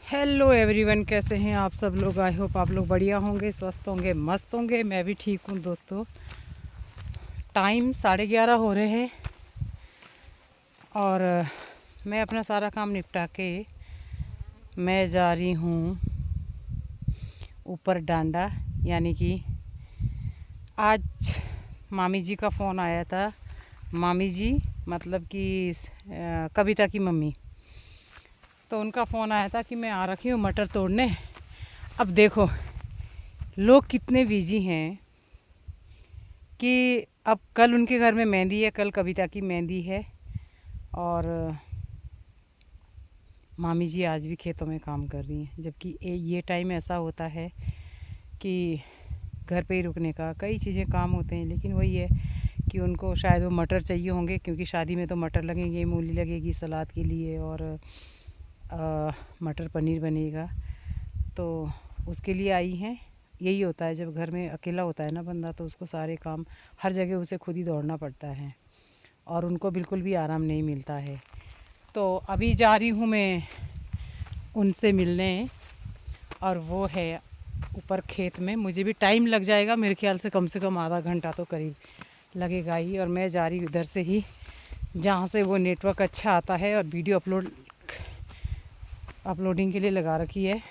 Hello everyone, कैसे हैं आप सब लोग। आई होप आप लोग बढ़िया होंगे, स्वस्थ होंगे, मस्त होंगे। मैं भी ठीक हूँ दोस्तों। टाइम 11:30 हो रहे हैं और मैं अपना सारा काम निपटा के मैं जा रही हूँ ऊपर डांडा। यानी कि आज मामी जी का फ़ोन आया था। मामी जी मतलब कि कविता की मम्मी। तो उनका फ़ोन आया था कि मैं आ रखी हूँ मटर तोड़ने। अब देखो लोग कितने बिजी हैं कि अब कल उनके घर में मेहंदी है, कल कविता की मेहंदी है और मामी जी आज भी खेतों में काम कर रही हैं। जबकि ये टाइम ऐसा होता है कि घर पे ही रुकने का कई चीज़ें काम होते हैं, लेकिन वही है कि उनको शायद वो मटर चाहिए होंगे, क्योंकि शादी में तो मटर लगेंगे, मूली लगेगी सलाद के लिए और मटर पनीर बनेगा, तो उसके लिए आई हैं। यही होता है जब घर में अकेला होता है ना बंदा, तो उसको सारे काम हर जगह उसे खुद ही दौड़ना पड़ता है और उनको बिल्कुल भी आराम नहीं मिलता है। तो अभी जा रही हूँ मैं उनसे मिलने और वो है ऊपर खेत में। मुझे भी टाइम लग जाएगा, मेरे ख्याल से कम आधा घंटा तो करीब लगेगा ही। और मैं जा रही हूँ इधर से ही जहाँ से वो नेटवर्क अच्छा आता है और वीडियो अपलोडिंग के लिए लगा रखी है।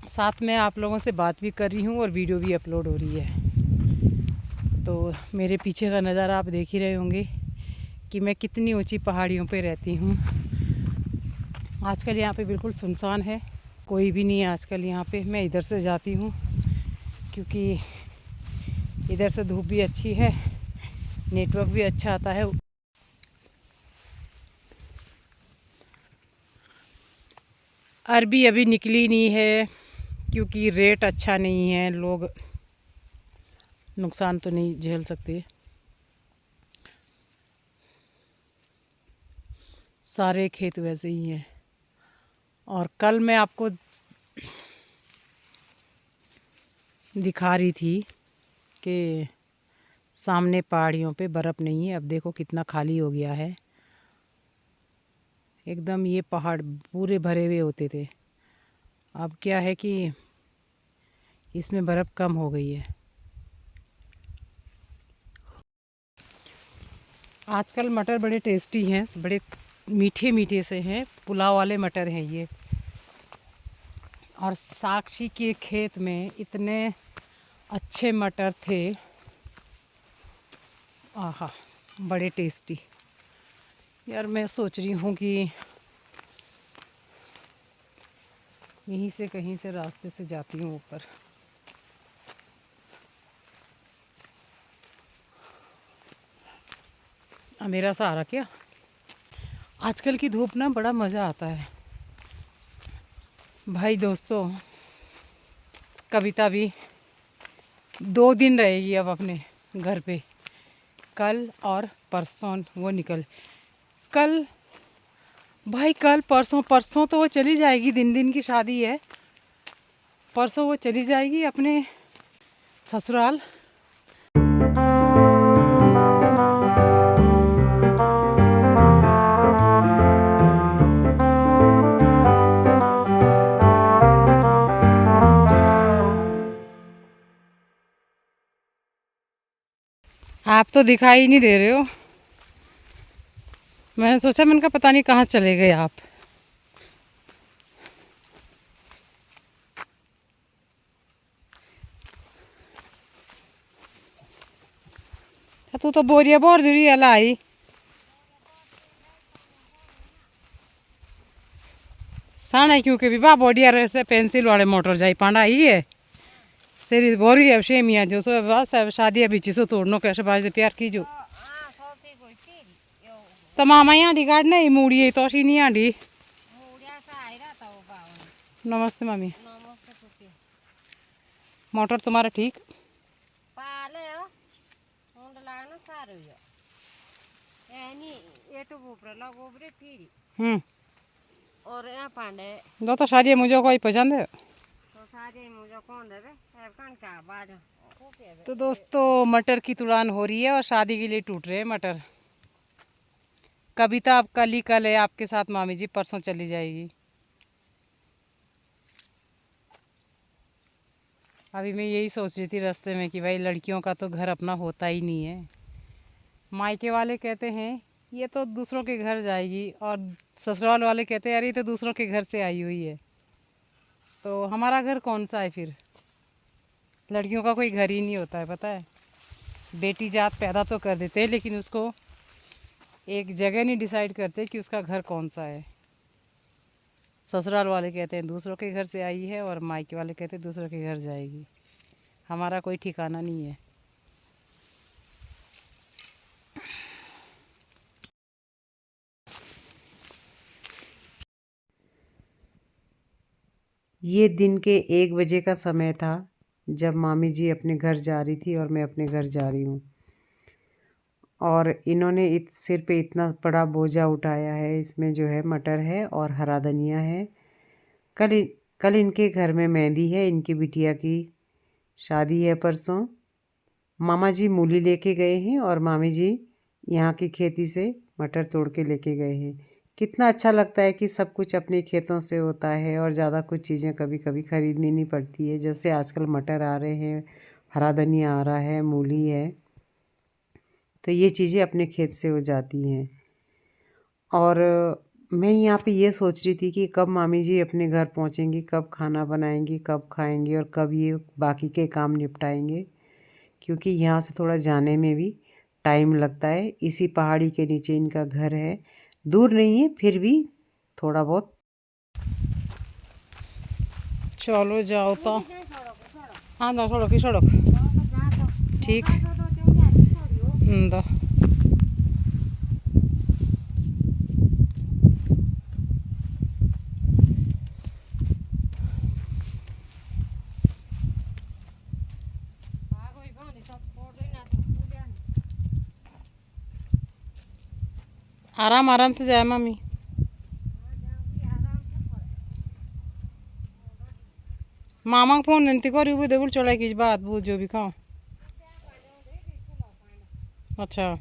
साथ में आप लोगों से बात भी कर रही हूँ और वीडियो भी अपलोड हो रही है। तो मेरे पीछे का नज़ारा आप देख ही रहे होंगे कि मैं कितनी ऊंची पहाड़ियों पे रहती हूँ। आजकल यहाँ पे बिल्कुल सुनसान है, कोई भी नहीं है आजकल यहाँ पे। मैं इधर से जाती हूँ क्योंकि इधर से धूप भी अच्छी है, नेटवर्क भी अच्छा आता है। अरबी अभी निकली नहीं है क्योंकि रेट अच्छा नहीं है, लोग नुकसान तो नहीं झेल सकते। सारे खेत वैसे ही हैं। और कल मैं आपको दिखा रही थी कि सामने पहाड़ियों पे बर्फ़ नहीं है। अब देखो कितना खाली हो गया है एकदम। ये पहाड़ पूरे भरे हुए होते थे, अब क्या है कि इसमें बर्फ़ कम हो गई है। आजकल मटर बड़े टेस्टी हैं, बड़े मीठे मीठे से हैं, पुलाव वाले मटर हैं ये। और साक्षी के खेत में इतने अच्छे मटर थे, आहा बड़े टेस्टी। यार मैं सोच रही हूँ कि यहीं से कहीं से रास्ते से जाती हूँ ऊपर। अंधेरा सा आ रहा क्या। आजकल की धूप ना बड़ा मज़ा आता है भाई दोस्तों। कविता भी 2 दिन रहेगी अब अपने घर पे, कल और परसों वो निकल। कल भाई कल परसों, परसों तो वो चली जाएगी, दिन दिन की शादी है। परसों वो चली जाएगी अपने ससुराल। आप तो दिखाई नहीं दे रहे हो। मैंने सोचा, मैंने कहा पता नहीं कहाँ चले गए आप। तू तो बोरिया बोर दूरी है लाई। साना क्योंकि विवाह बोडिया रहे से पेंसिल वाले मोटर जाई पांडा ही है। सेरी बोरी है शेमिया जो सो बस शादी अभी चिसो तोड़नो कैसे बाज प्यार की जो तो मामा यहाँ डी गाड़ नहीं मूड़ी तो सी नहीं आंडी। नमस्ते मामी। मोटर तुम्हारा ठीक और यहाँ पांडे दो तो शादी मुझे कोई पसंद है तो सारे मुझे कौन देवे कौन का बाद। तो दोस्तों मटर की तुड़ान हो रही है और शादी के लिए टूट रहे हैं मटर। कविता अब कल ही कल है आपके साथ मामी जी, परसों चली जाएगी। अभी मैं यही सोच रही थी रास्ते में कि भाई लड़कियों का तो घर अपना होता ही नहीं है। मायके वाले कहते हैं ये तो दूसरों के घर जाएगी, और ससुराल वाले कहते हैं अरे ये तो दूसरों के घर से आई हुई है। तो हमारा घर कौन सा है फिर? लड़कियों का कोई घर ही नहीं होता है, पता है। बेटी जात पैदा तो कर देते हैं, लेकिन उसको एक जगह नहीं डिसाइड करते कि उसका घर कौन सा है। ससुराल वाले कहते हैं दूसरों के घर से आई है, और मायके वाले कहते हैं दूसरों के घर जाएगी। हमारा कोई ठिकाना नहीं है। ये दिन के 1 बजे का समय था जब मामी जी अपने घर जा रही थी और मैं अपने घर जा रही हूँ। और इन्होंने सिर पे इतना बड़ा बोझा उठाया है। इसमें जो है मटर है और हरा धनिया है। कल इनके घर में मेहंदी है, इनकी बिटिया की शादी है परसों। मामा जी मूली लेके गए हैं और मामी जी यहाँ की खेती से मटर तोड़ के लेके गए हैं। कितना अच्छा लगता है कि सब कुछ अपने खेतों से होता है और ज़्यादा कुछ चीज़ें कभी कभी ख़रीदनी नहीं पड़ती है। जैसे आजकल मटर आ रहे हैं, हरा धनिया आ रहा है, मूली है, तो ये चीज़ें अपने खेत से हो जाती हैं। और मैं यहाँ पे ये सोच रही थी कि कब मामी जी अपने घर पहुँचेंगी, कब खाना बनाएंगी, कब खाएंगी और कब ये बाकी के काम निपटाएंगे, क्योंकि यहाँ से थोड़ा जाने में भी टाइम लगता है। इसी पहाड़ी के नीचे इनका घर है, दूर नहीं है फिर भी थोड़ा बहुत। चलो जाओ तो। हाँ जाओ, सड़क ही सड़क ठीक। दो आराम आराम से जाए मामी। मामा को फोन नहीं करी वो देवल चढ़ाई की बात वो जो भी खाओ। अच्छा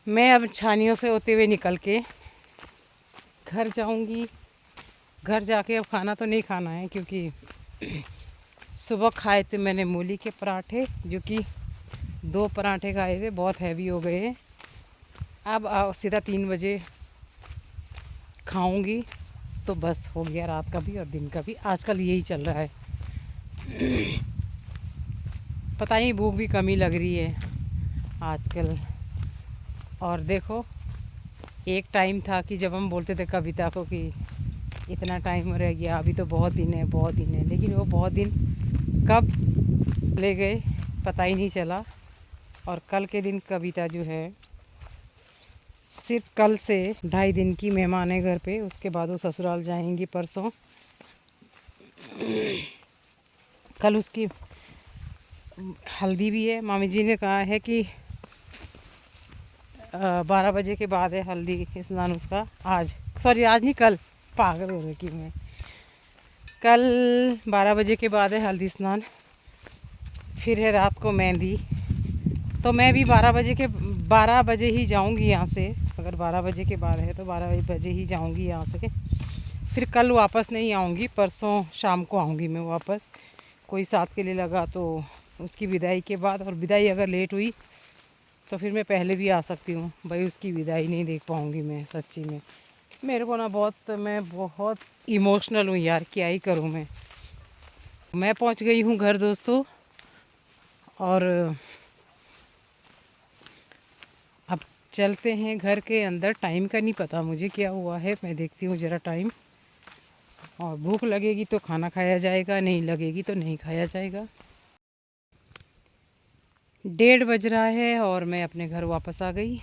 मैं अब छानियों से होते हुए निकल के घर जाऊंगी। घर जाके अब खाना तो नहीं खाना है, क्योंकि सुबह खाए थे मैंने मूली के पराठे, जो कि 2 पराठे खाए थे, बहुत हैवी हो गए हैं। अब सीधा 3 बजे खाऊंगी, तो बस हो गया रात का भी और दिन का भी। आजकल यही चल रहा है। पता नहीं भूख भी कमी लग रही है आजकल। और देखो, एक टाइम था कि जब हम बोलते थे कविता को कि इतना टाइम रह गया, अभी तो बहुत दिन है बहुत दिन है, लेकिन वो बहुत दिन कब ले गए पता ही नहीं चला। और कल के दिन कविता जो है सिर्फ कल से 2.5 दिन की मेहमान है घर पे, उसके बाद वो ससुराल जाएंगी परसों। कल उसकी हल्दी भी है। मामी जी ने कहा है कि 12 बजे के बाद है हल्दी स्नान उसका। आज सॉरी आज नहीं, कल, पागल हो रही मैं। कल 12 बजे के बाद है हल्दी स्नान, फिर है रात को मेहंदी। तो मैं भी 12 बजे ही जाऊंगी यहाँ से। अगर 12 बजे के बाद है तो 12 बजे ही जाऊंगी यहाँ से। फिर कल वापस नहीं आऊँगी, परसों शाम को आऊँगी मैं वापस। कोई साथ के लिए लगा तो उसकी विदाई के बाद, और विदाई अगर लेट हुई तो फिर मैं पहले भी आ सकती हूँ। भाई उसकी विदाई नहीं देख पाऊँगी मैं सच्ची में। मेरे को ना मैं बहुत इमोशनल हूँ यार, क्या ही करूँ मैं पहुँच गई हूँ घर दोस्तों। और अब चलते हैं घर के अंदर। टाइम का नहीं पता मुझे क्या हुआ है, मैं देखती हूँ ज़रा टाइम। और भूख लगेगी तो खाना खाया जाएगा, नहीं लगेगी तो नहीं खाया जाएगा। 1:30 बज रहा है और मैं अपने घर वापस आ गई।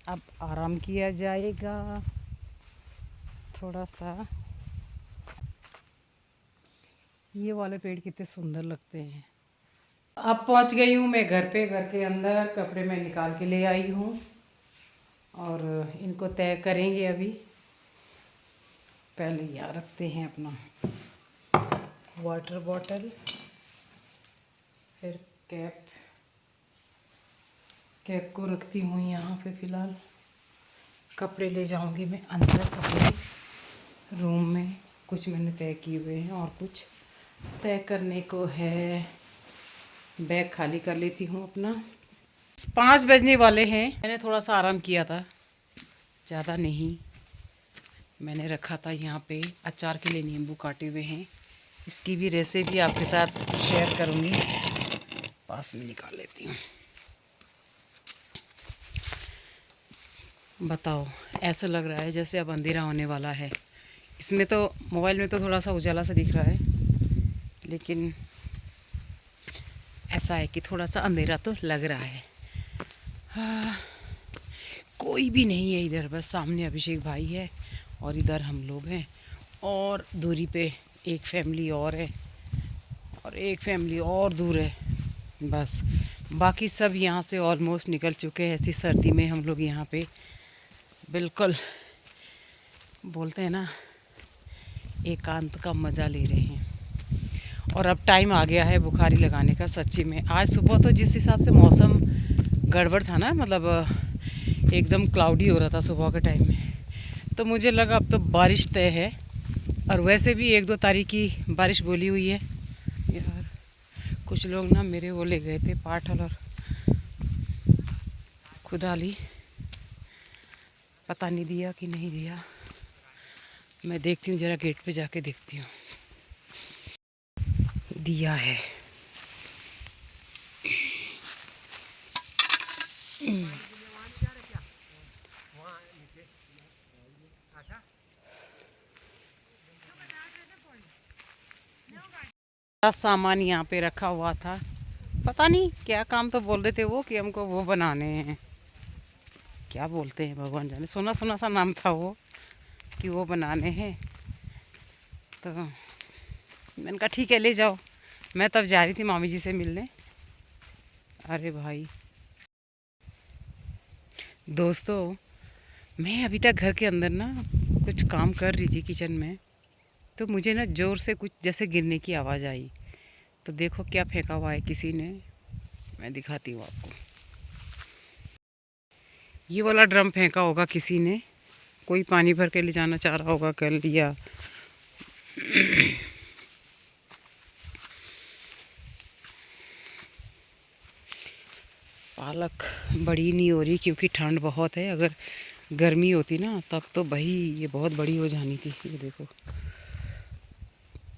अब आराम किया जाएगा थोड़ा सा। ये वाले पेड़ कितने सुंदर लगते हैं। अब पहुंच गई हूँ मैं घर पे। घर के अंदर कपड़े मैं निकाल के ले आई हूँ और इनको तय करेंगे अभी। पहले यहाँ रखते हैं अपना वाटर बॉटल। फिर कैप को रखती हूँ यहाँ पे फ़िलहाल। कपड़े ले जाऊँगी मैं अंदर, कपड़े रूम में कुछ मैंने तय किए हुए हैं और कुछ तय करने को है। बैग खाली कर लेती हूँ अपना। 5 बजने वाले हैं। मैंने थोड़ा सा आराम किया था, ज़्यादा नहीं। मैंने रखा था यहाँ पे अचार के लिए नींबू काटे हुए हैं, इसकी भी रेसिपी आपके साथ शेयर करूँगी। पास में निकाल लेती हूँ। बताओ, ऐसा लग रहा है जैसे अब अंधेरा होने वाला है। इसमें तो मोबाइल में तो थोड़ा सा उजाला सा दिख रहा है, लेकिन ऐसा है कि थोड़ा सा अंधेरा तो लग रहा है। हाँ, कोई भी नहीं है इधर, बस सामने अभिषेक भाई है और इधर हम लोग हैं, और दूरी पे एक फैमिली और है और एक फैमिली और दूर है। बस बाकी सब यहाँ से ऑलमोस्ट निकल चुके हैं। ऐसी सर्दी में हम लोग यहाँ पे बिल्कुल बोलते हैं ना, एकांत का मज़ा ले रहे हैं। और अब टाइम आ गया है बुखारी लगाने का। सच्ची में आज सुबह तो जिस हिसाब से मौसम गड़बड़ था ना, मतलब एकदम क्लाउडी हो रहा था सुबह के टाइम में, तो मुझे लगा अब तो बारिश तय है। और वैसे भी 1-2 तारीख की बारिश बोली हुई है। यार कुछ लोग ना मेरे वो ले गए थे पाठल और खुदाली, पता नहीं दिया कि नहीं दिया। मैं देखती हूँ, ज़रा गेट पे जाके देखती हूँ। दिया है। सामान यहाँ पे रखा हुआ था, पता नहीं क्या काम तो बोल रहे थे वो, कि हमको वो बनाने हैं, क्या बोलते हैं भगवान जाने, सुना सुना सा नाम था वो, कि वो बनाने हैं। तो मैंने कहा ठीक है ले जाओ। मैं तब जा रही थी मामी जी से मिलने। अरे भाई दोस्तों, मैं अभी तक घर के अंदर ना कुछ काम कर रही थी किचन में, तो मुझे ना ज़ोर से कुछ जैसे गिरने की आवाज़ आई। तो देखो क्या फेंका हुआ है किसी ने, मैं दिखाती हूँ आपको। ये वाला ड्रम फेंका होगा किसी ने, कोई पानी भर के ले जाना चाह रहा होगा कल, या पालक बड़ी नहीं हो रही क्योंकि ठंड बहुत है। अगर गर्मी होती ना तब तो भाई ये बहुत बड़ी हो जानी थी। ये देखो